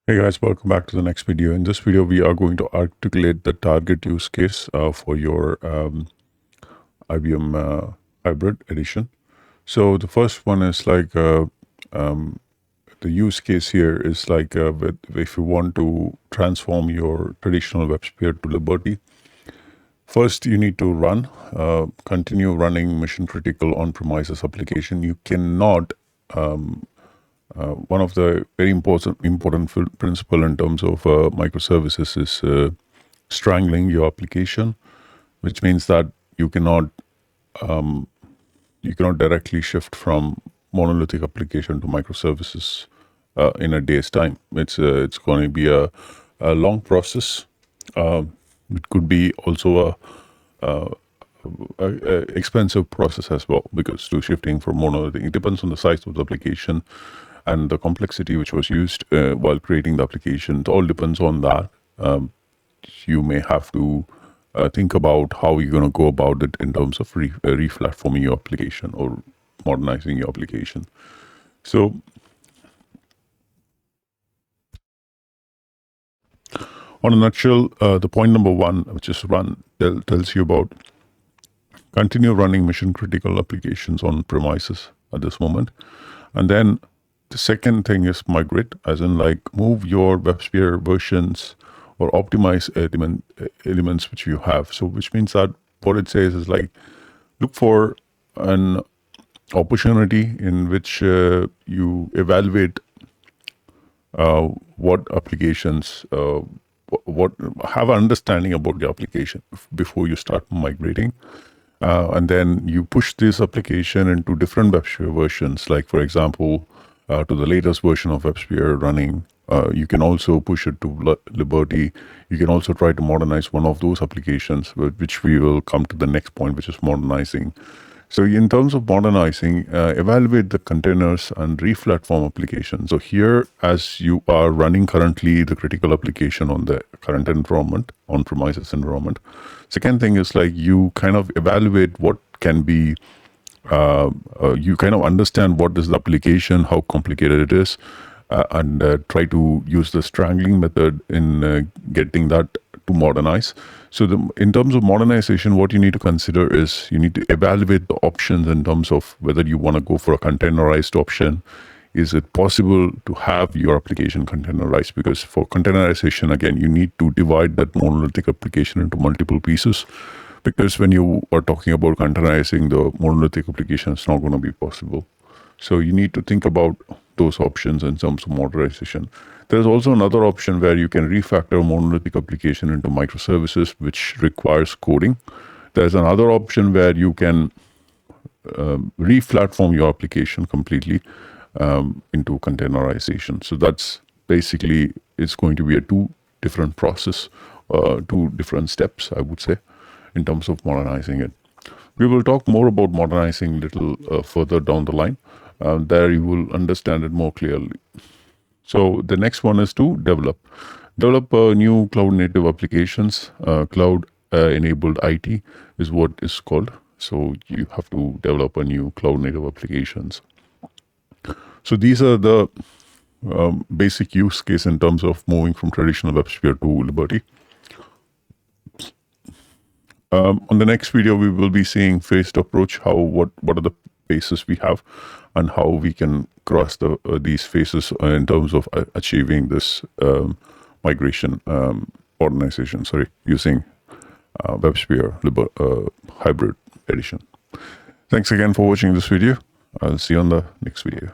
Hey guys, welcome back to the next video. In this video, we are going to articulate the target use case for your IBM Hybrid edition. So the first one is like the use case here is like if you want to transform your traditional WebSphere to Liberty. First, you need to continue running mission critical on-premises application. You cannot one of the very important principle in terms of microservices is strangling your application, which means that you cannot directly shift from monolithic application to microservices in a day's time. It's going to be a long process. It could be also a expensive process as well, because to shifting from monolithic, it depends on the size of the application and the complexity which was used while creating the application. It all depends on that. You may have to think about how you're going to go about it in terms of re-platforming your application or modernizing your application. So on a nutshell, the point number one, which is run, tells you about continue running mission critical applications on premises at this moment. And then the second thing is migrate, as in like move your WebSphere versions or optimize elements which you have. So which means that what it says is like look for an opportunity in which you evaluate what applications, what have an understanding about the application before you start migrating. And then you push this application into different WebSphere versions, like for example, to the latest version of WebSphere running. You can also push it to Liberty. You can also try to modernize one of those applications, which we will come to the next point, which is modernizing. So in terms of modernizing, evaluate the containers and re-platform applications. So here, as you are running currently the critical application on the current environment, on-premises environment. Second thing is like you kind of evaluate what can be, you kind of understand what is the application, how complicated it is, and try to use the strangling method in getting that to modernize. So in terms of modernization, what you need to consider is you need to evaluate the options in terms of whether you want to go for a containerized option. Is it possible to have your application containerized? Because for containerization, again, you need to divide that monolithic application into multiple pieces. Because when you are talking about containerizing the monolithic application, it's not going to be possible. So you need to think about those options in terms of modernization. There's also another option where you can refactor a monolithic application into microservices, which requires coding. There's another option where you can re-platform your application completely into containerization. So that's basically, it's going to be a two different process, two different steps, I would say, in terms of modernizing it. We will talk more about modernizing a little further down the line. There you will understand it more clearly. So the next one is to develop new cloud native applications. Cloud enabled IT is what is called. So you have to develop a new cloud native applications. So these are the basic use case in terms of moving from traditional WebSphere to Liberty. On the next video, we will be seeing phased approach, what are the phases we have and how we can cross these phases in terms of achieving this migration modernization, using WebSphere Hybrid edition. Thanks again for watching this video. I'll see you on the next video.